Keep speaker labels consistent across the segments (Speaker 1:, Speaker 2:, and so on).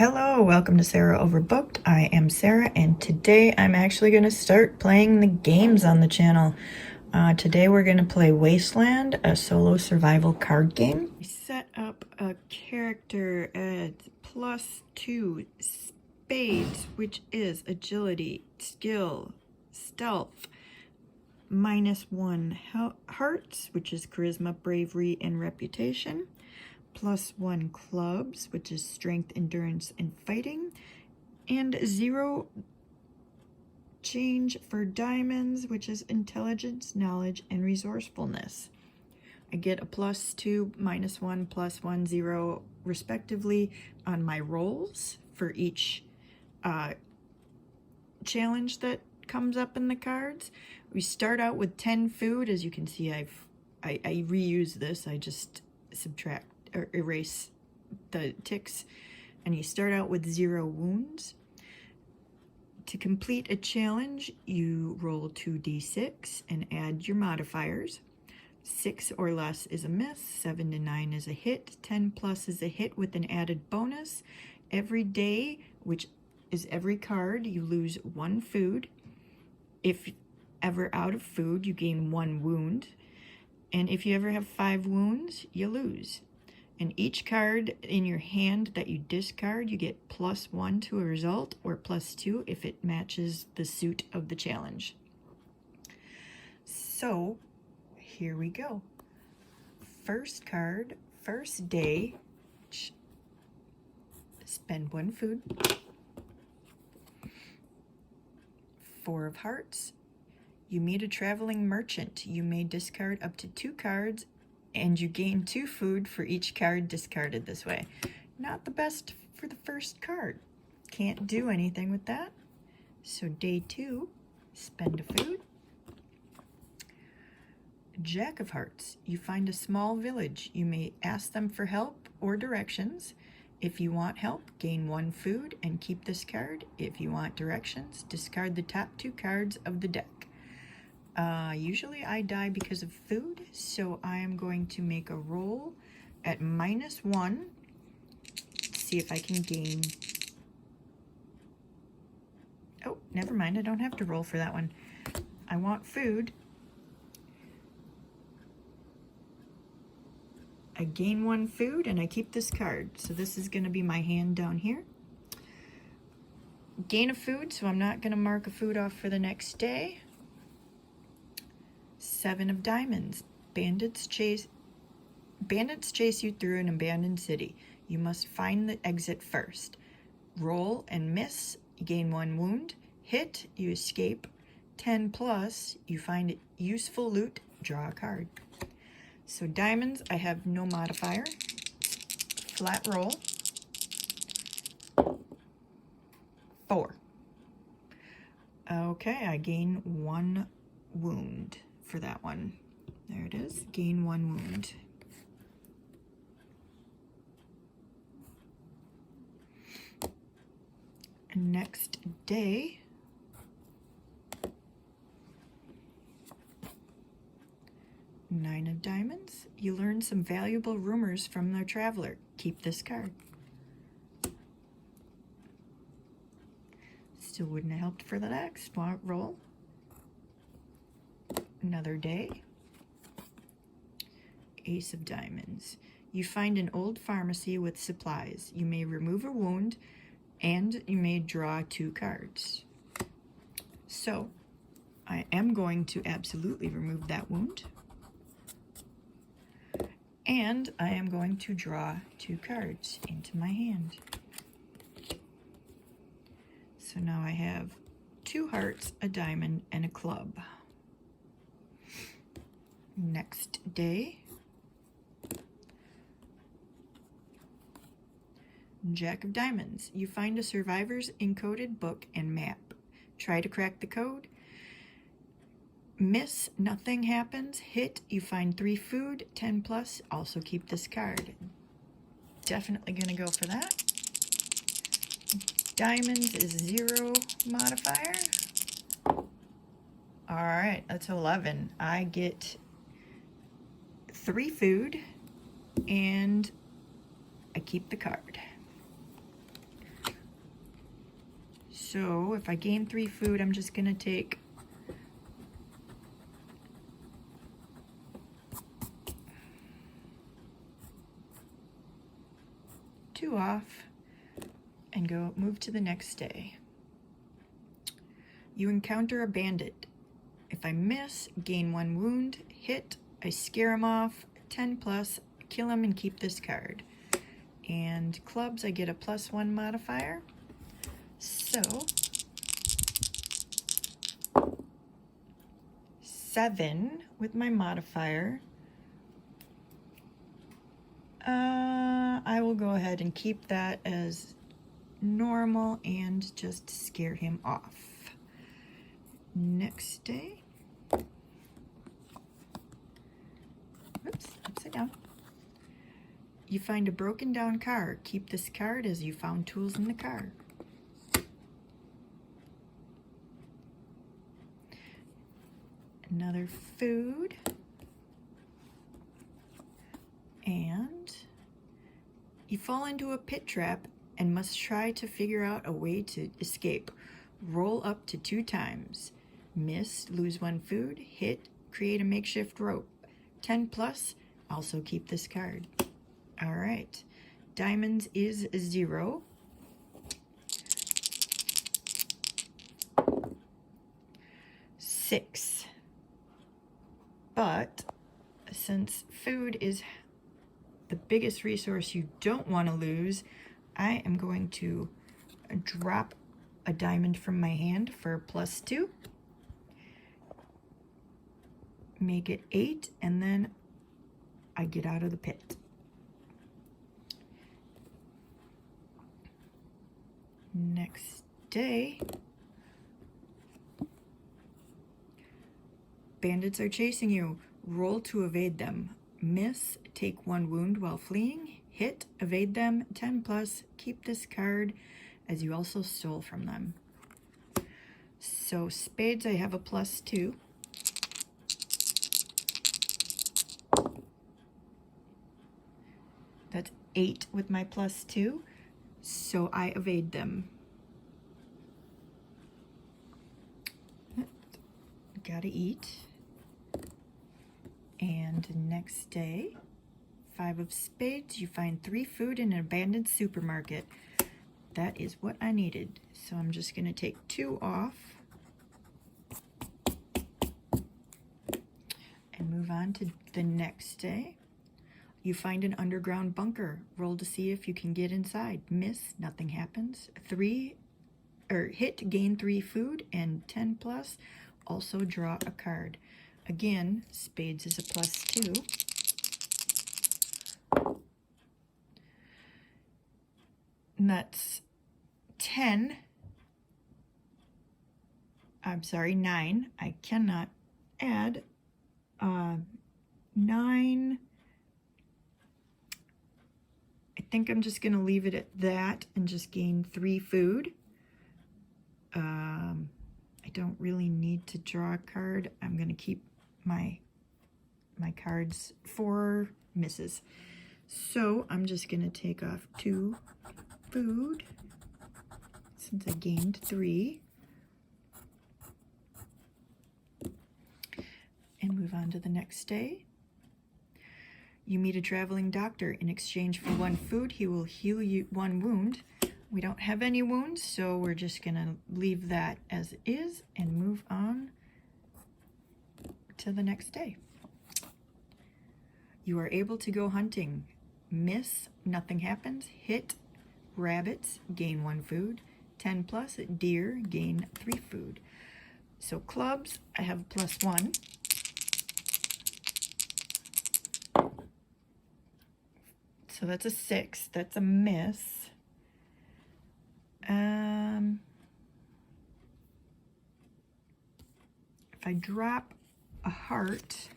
Speaker 1: Hello, welcome to Sarah Overbooked. I am Sarah, and today I'm actually going to start playing the games on the channel. Today we're going to play Wasteland, a solo survival card game. We set up a character at +2 spades, which is agility, skill, stealth, -1 hearts, which is charisma, bravery, and reputation. +1 clubs, which is strength, endurance, and fighting, and 0 change for diamonds, which is intelligence, knowledge, and resourcefulness. I get a +2, -1, +1, 0, respectively, on my rolls for each challenge that comes up in the cards. We start out with 10 food. As you can see, I reuse this. I just subtract or erase the ticks, and you start out with 0 wounds. To complete a challenge, you roll 2d6 and add your modifiers. 6 or less is a miss, 7 to 9 is a hit, 10 plus is a hit with an added bonus. Every day, which is every card, you lose 1 food. If ever out of food, you gain 1 wound. And if you ever have 5 wounds, you lose. And each card in your hand that you discard, you get +1 to a result, or +2 if it matches the suit of the challenge. So, here we go. First card, first day, spend 1 food. 4 of hearts. You meet a traveling merchant. You may discard up to 2 cards, and you gain 2 food for each card discarded this way. Not the best for the first card. Can't do anything with that. So day 2, spend a food. Jack of hearts. You find a small village. You may ask them for help or directions. If you want help, gain 1 food and keep this card. If you want directions, discard the top 2 cards of the deck. Usually I die because of food, so I am going to make a roll at -1. See if I can gain... Oh, never mind, I don't have to roll for that one. I want food. I gain 1 food and I keep this card. So this is going to be my hand down here. Gain a food, so I'm not going to mark a food off for the next day. 7 of diamonds. Bandits chase you through an abandoned city. You must find the exit first. Roll and miss, you gain 1 wound. Hit, you escape. 10 plus, you find useful loot, draw a card. So diamonds, I have no modifier. Flat roll. 4. Okay, I gain 1 wound for that one. There it is, gain 1 wound. Next day, Nine of diamonds. You learn some valuable rumors from the traveler. Keep this card. Still wouldn't have helped for the next roll. Another day. Ace of diamonds. You find an old pharmacy with supplies. You may remove a wound, and you may draw 2 cards. So, I am going to absolutely remove that wound. And I am going to draw 2 cards into my hand. So now I have 2 hearts, a diamond, and a club. Next day. Jack of diamonds. You find a survivor's encoded book and map. Try to crack the code. Miss, nothing happens. Hit, you find 3 food. 10 plus, also keep this card. Definitely gonna go for that. Diamonds is 0 modifier. Alright, that's 11. I get 3 food, and I keep the card. So if I gain 3 food, I'm just gonna take two off and go move to the next day. You encounter a bandit. If I miss, gain 1 wound, hit, I scare him off, 10 plus, kill him and keep this card. And clubs, I get a +1 modifier. So 7 with my modifier. I will go ahead and keep that as normal and just scare him off. Next day. Oops, upside down. You find a broken down car. Keep this card as you found tools in the car. Another food. And you fall into a pit trap and must try to figure out a way to escape. Roll up to 2 times. Miss, lose 1 food. Hit, create a makeshift rope. 10 plus, also keep this card. All right, diamonds is 0. Six. But since food is the biggest resource you don't want to lose, I am going to drop a diamond from my hand for +2. Make it 8, and then I get out of the pit. Next day, bandits are chasing you. Roll to evade them. Miss, take 1 wound while fleeing. Hit, evade them, 10 plus, keep this card as you also stole from them. So spades, I have a +2. That's 8 with my +2, so I evade them. Gotta eat. And next day, 5 of spades, you find 3 food in an abandoned supermarket. That is what I needed. So I'm just gonna take 2 off and move on to the next day. You find an underground bunker. Roll to see if you can get inside. Miss, nothing happens. Hit, gain 3 food, and 10 plus, also draw a card. Again, spades is a +2. And that's 10. I'm sorry, 9. I cannot add 9. I think I'm just going to leave it at that and just gain 3 food. I don't really need to draw a card. I'm going to keep my cards for misses. So I'm just going to take off 2 food since I gained 3. And move on to the next day. You meet a traveling doctor. In exchange for 1 food, he will heal you 1 wound. We don't have any wounds, so we're just gonna leave that as is and move on to the next day. You are able to go hunting. Miss, nothing happens. Hit, rabbits, gain 1 food. 10 plus, deer, gain 3 food. So clubs, I have +1. So that's a 6. That's a miss. If I drop a heart,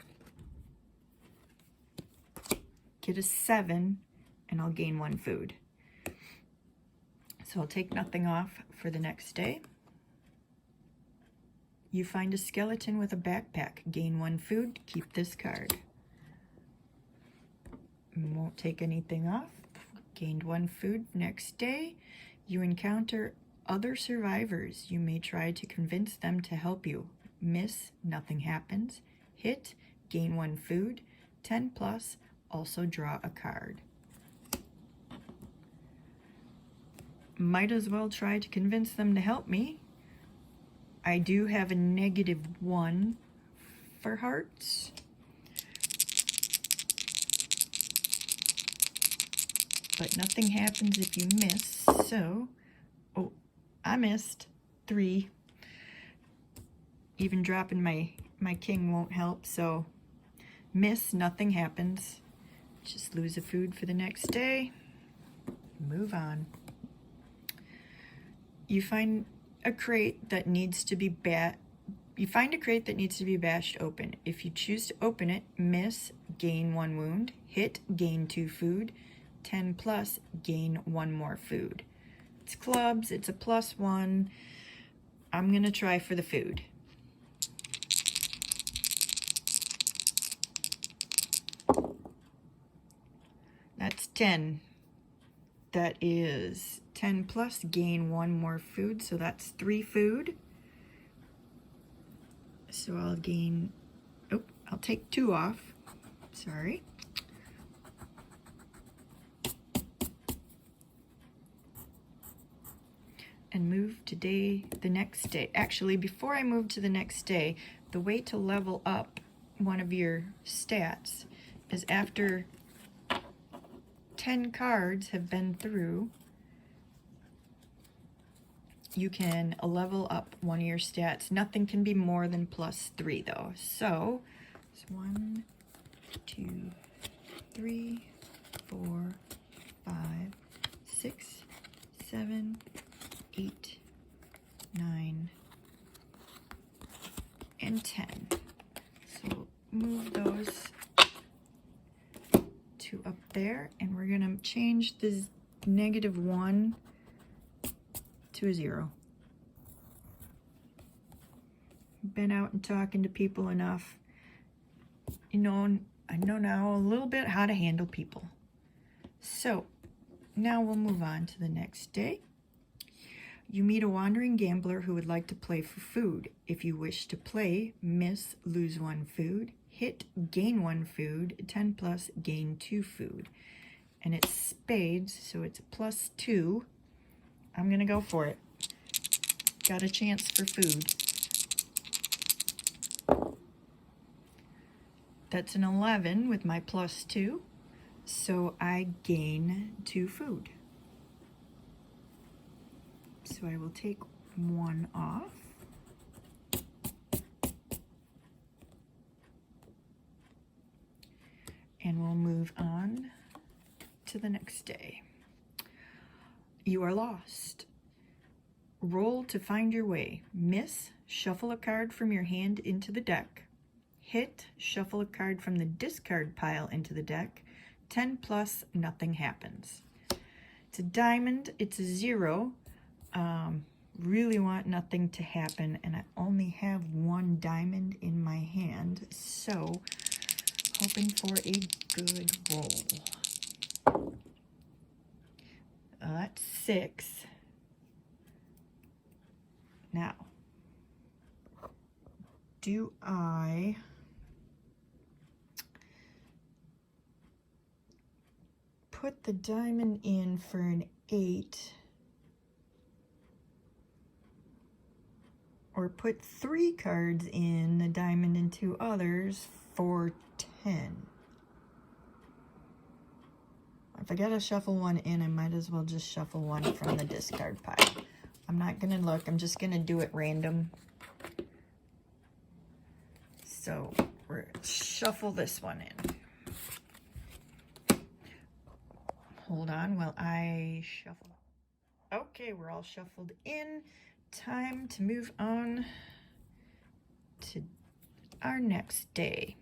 Speaker 1: get a 7, and I'll gain 1 food. So I'll take nothing off for the next day. You find a skeleton with a backpack. Gain 1 food. Keep this card. Won't take anything off. Gained 1 food. Next day, you encounter other survivors. You may try to convince them to help you. Miss, nothing happens. Hit, gain 1 food. 10 plus, also draw a card. Might as well try to convince them to help me. I do have a -1 for hearts. But nothing happens if you miss, so, oh, I missed 3. Even dropping my king won't help, so miss, nothing happens. Just lose a food for the next day. Move on. You find a crate that needs to be bashed open. If you choose to open it, miss, gain 1 wound. Hit, gain 2 food. 10 plus, gain 1 more food. It's clubs, it's a +1. I'm gonna try for the food. That's 10. That is 10 plus, gain 1 more food, so that's 3 food. So I'll gain, oh, I'll take 2 off, sorry. And move to the next day. Actually, before I move to the next day, the way to level up one of your stats is after 10 cards have been through, you can level up one of your stats. Nothing can be more than +3 though. So it's 1, 2, 3, 4, 5, 6, 7, 8, 9, and 10. So move those to up there, and we're gonna change this -1 to a 0. Been out and talking to people enough. You know, I know now a little bit how to handle people. So now we'll move on to the next day. You meet a wandering gambler who would like to play for food. If you wish to play, miss, lose 1 food. Hit, gain 1 food. 10 plus, gain 2 food. And it's spades, so it's a +2. I'm gonna go for it. Got a chance for food. That's an 11 with my +2, so I gain 2 food. So I will take 1 off. And we'll move on to the next day. You are lost. Roll to find your way. Miss, shuffle a card from your hand into the deck. Hit, shuffle a card from the discard pile into the deck. 10 plus, nothing happens. It's a diamond, it's a 0. Really want nothing to happen, and I only have 1 diamond in my hand, so hoping for a good roll. That's 6. Now, do I put the diamond in for an 8? Or put 3 cards in, the diamond and 2 others, for 10. If I gotta shuffle 1 in, I might as well just shuffle 1 from the discard pile. I'm not gonna look, I'm just gonna do it random. So we're gonna shuffle this one in. Hold on while I shuffle. Okay, we're all shuffled in. Time to move on to our next day.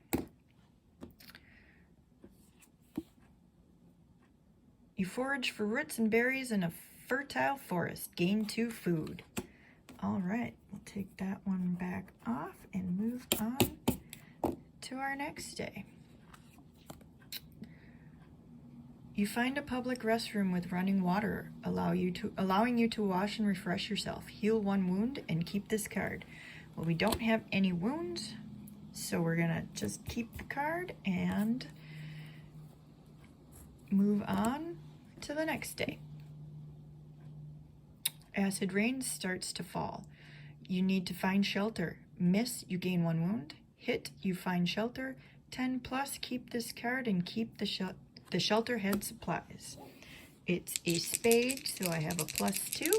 Speaker 1: You forage for roots and berries in a fertile forest. Gain 2 food. All right, we'll take that one back off and move on to our next day. You find a public restroom with running water, allowing you to wash and refresh yourself. Heal 1 wound and keep this card. Well, we don't have any wounds, so we're gonna just keep the card and move on to the next day. Acid rain starts to fall. You need to find shelter. Miss, you gain 1 wound. Hit, you find shelter. 10 plus, keep this card and keep the shelter head supplies. It's a spade, so I have a +2.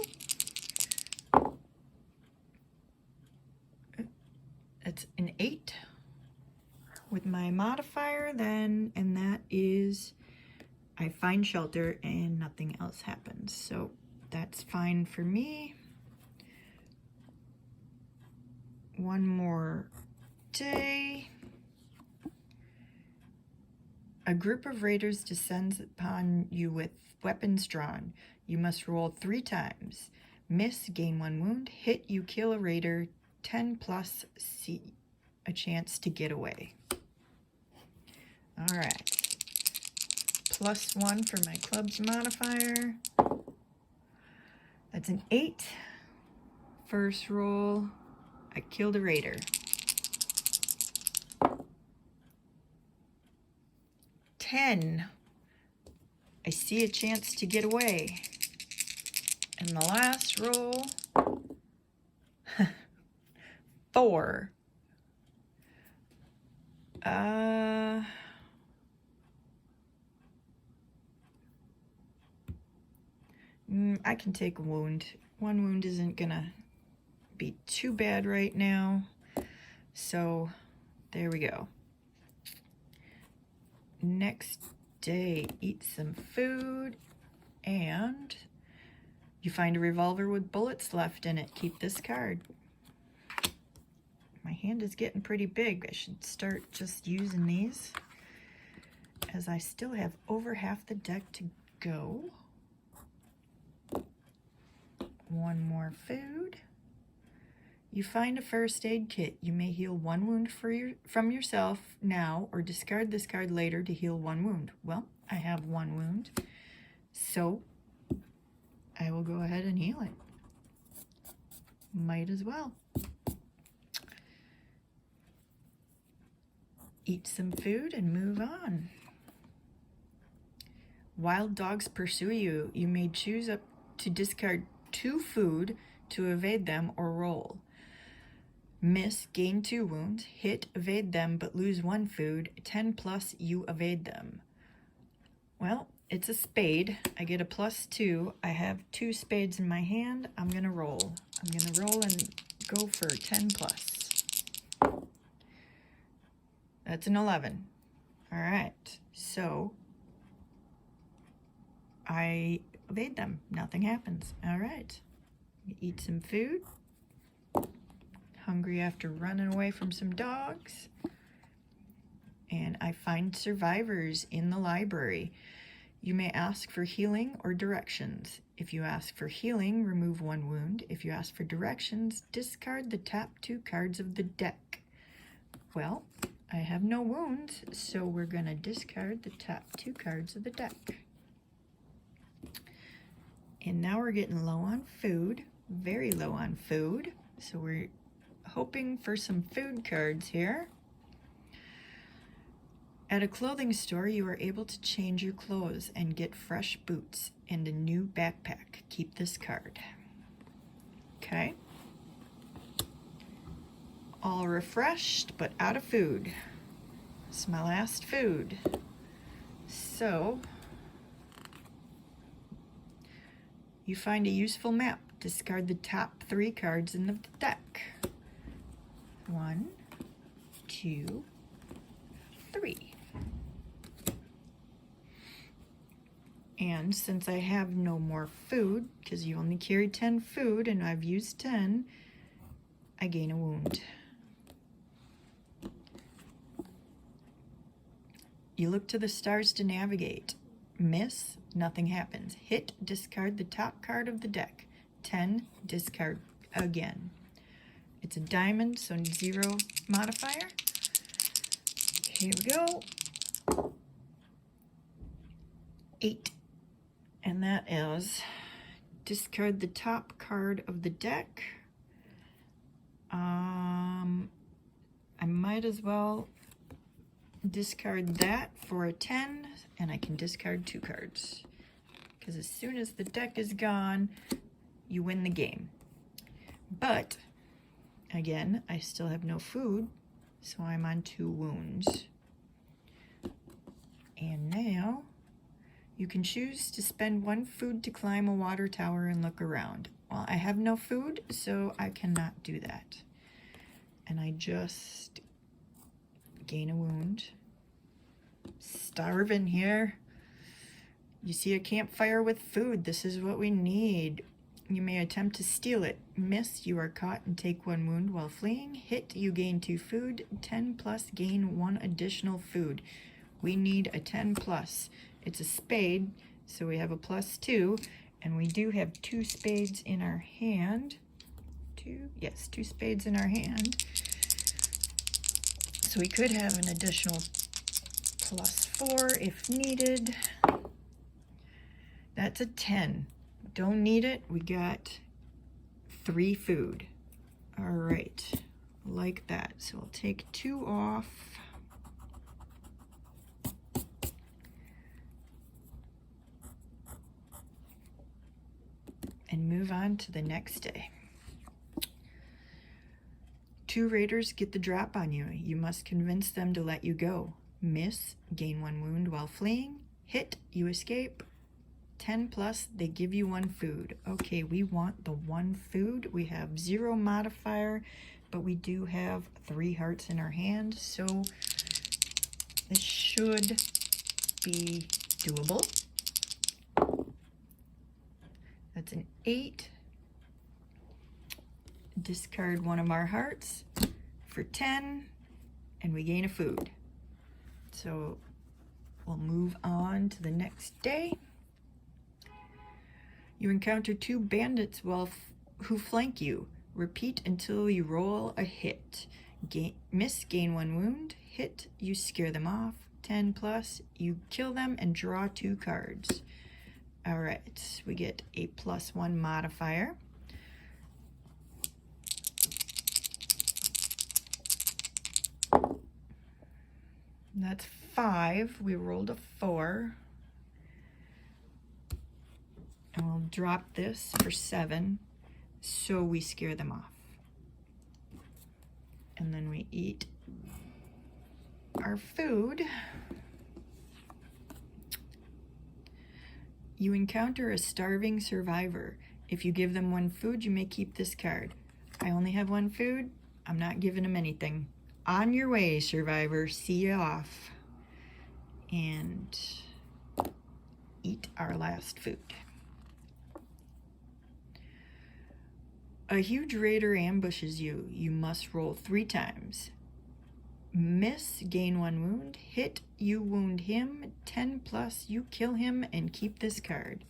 Speaker 1: It's an 8 with my modifier then, and that is I find shelter and nothing else happens. So that's fine for me. One more day. A group of raiders descends upon you with weapons drawn. You must roll 3 times. Miss, gain 1 wound. Hit, you kill a raider. 10 plus, see a chance to get away. All right. +1 for my club's modifier. That's an 8. First roll, I killed a raider. 10. I see a chance to get away. And the last roll, 4. I can take a wound. 1 wound isn't gonna be too bad right now. So there we go. Next day, eat some food, and you find a revolver with bullets left in it. Keep this card. My hand is getting pretty big. I should start just using these, as I still have over half the deck to go. 1 more food. You find a first aid kit. You may heal 1 wound from yourself now, or discard this card later to heal 1 wound. Well, I have 1 wound, so I will go ahead and heal it. Might as well. Eat some food and move on. Wild dogs pursue you. You may choose up to discard 2 food to evade them or roll. Miss, gain 2 wounds. Hit, evade them, but lose 1 food. 10 plus, you evade them. Well, it's a spade. I get a +2. I have 2 spades in my hand. I'm gonna roll. I'm gonna roll and go for 10 plus. That's an 11. All right, so I evade them. Nothing happens. All right, eat some food. Hungry after running away from some dogs. And I find survivors in the library. You may ask for healing or directions. If you ask for healing, remove 1 wound. If you ask for directions, discard the top 2 cards of the deck. Well, I have no wounds, so we're going to discard the top 2 cards of the deck. And now we're getting low on food, very low on food. So we're hoping for some food cards here. At a clothing store, you are able to change your clothes and get fresh boots and a new backpack. Keep this card. Okay. All refreshed, but out of food. It's my last food. So, you find a useful map. Discard the top 3 cards in the deck. 1, 2, 3. And since I have no more food, because you only carry 10 food and I've used 10, I gain a wound. You look to the stars to navigate. Miss, nothing happens. Hit, discard the top card of the deck. 10, discard again. It's a diamond, so 0 modifier. Here we go. 8. And that is discard the top card of the deck. I might as well discard that for a 10, and I can discard 2 cards. Because as soon as the deck is gone, you win the game. But, again, I still have no food, so I'm on 2 wounds. And now, you can choose to spend 1 food to climb a water tower and look around. Well, I have no food, so I cannot do that. And I just gain a wound. Starving here. You see a campfire with food. This is what we need. You may attempt to steal it. Miss, you are caught and take 1 wound while fleeing. Hit, you gain 2 food. 10 plus, gain 1 additional food. We need a 10 plus. It's a spade, so we have a +2, and we do have 2 spades in our hand. 2 spades in our hand. So we could have an additional +4 if needed. That's a 10. Don't need it. We got 3 food. All right, like that. So I'll take 2 off. And move on to the next day. 2 raiders get the drop on you. You must convince them to let you go. Miss, gain 1 wound while fleeing. Hit, you escape. 10 plus, they give you 1 food. Okay, we want the 1 food. We have 0 modifier, but we do have 3 hearts in our hand, so this should be doable. That's an 8. Discard 1 of our hearts for 10, and we gain a food. So we'll move on to the next day. You encounter 2 bandits who flank you. Repeat until you roll a hit. Miss, gain 1 wound. Hit, you scare them off. 10 plus, you kill them and draw 2 cards. All right, we get a +1 modifier. That's 5. We rolled a 4. And we'll drop this for 7, so we scare them off. And then we eat our food. You encounter a starving survivor. If you give them 1 food, you may keep this card. I only have 1 food. I'm not giving them anything. On your way, survivor. See you off. And eat our last food. A huge raider ambushes you. You must roll 3 times. Miss, gain 1 wound. Hit, you wound him. 10 plus, you kill him and keep this card.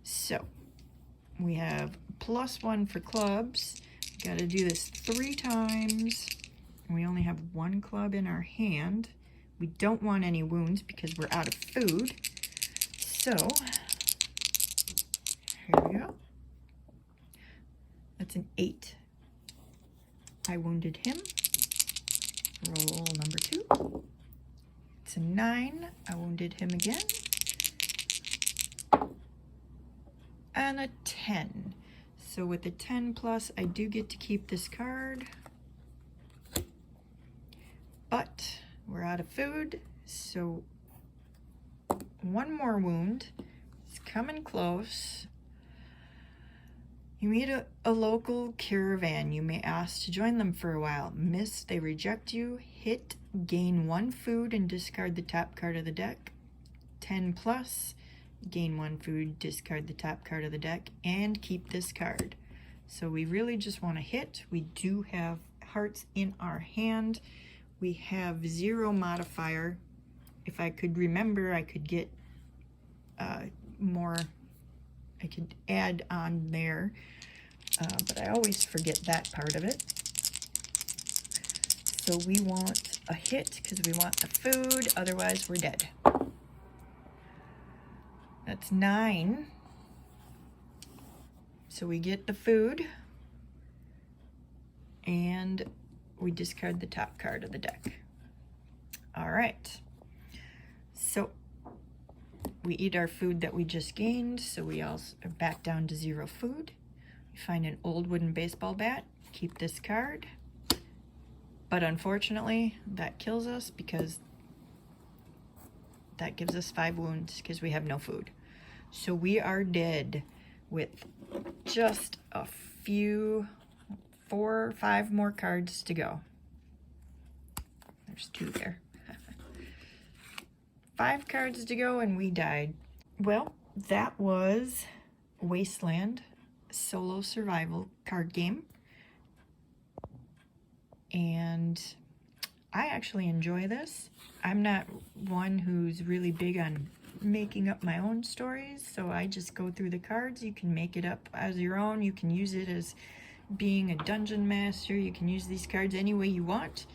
Speaker 1: So, we have +1 for clubs. Got to do this 3 times. We only have 1 club in our hand. We don't want any wounds because we're out of food. So, here we go. That's an 8. I wounded him. Roll number 2. It's a 9. I wounded him again. And a 10. So with a 10 plus, I do get to keep this card. But we're out of food, so 1 more wound. It's coming close. You meet a local caravan. You may ask to join them for a while. Miss, they reject you. Hit, gain 1 food and discard the top card of the deck. 10 plus, gain 1 food, discard the top card of the deck, and keep this card. So we really just want to hit. We do have hearts in our hand. We have 0 modifier. If I could remember, I could get more. I could add on there, but I always forget that part of it. So we want a hit because we want the food, otherwise we're dead. That's 9. So we get the food, and we discard the top card of the deck. All right. So we eat our food that we just gained, so we also are back down to 0 food. We find an old wooden baseball bat, keep this card. But unfortunately, that kills us because that gives us 5 wounds because we have no food. So we are dead with just a few, 4 or 5 more cards to go. There's 2 there. 5 cards to go and we died. Well, that was Wasteland solo survival card game. And I actually enjoy this. I'm not one who's really big on making up my own stories, so I just go through the cards. You can make it up as your own. You can use it as being a dungeon master. You can use these cards any way you want.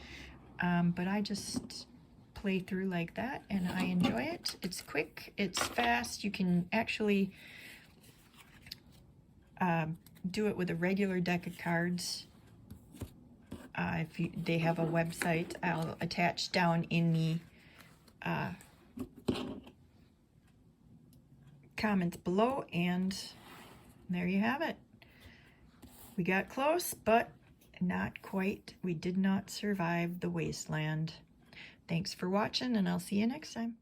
Speaker 1: But I just play through like that, and I enjoy it. It's quick, it's fast. You can actually do it with a regular deck of cards. They have a website I'll attach down in the comments below, and there you have it. We got close, but not quite. We did not survive the Wasteland. Thanks for watching, and I'll see you next time.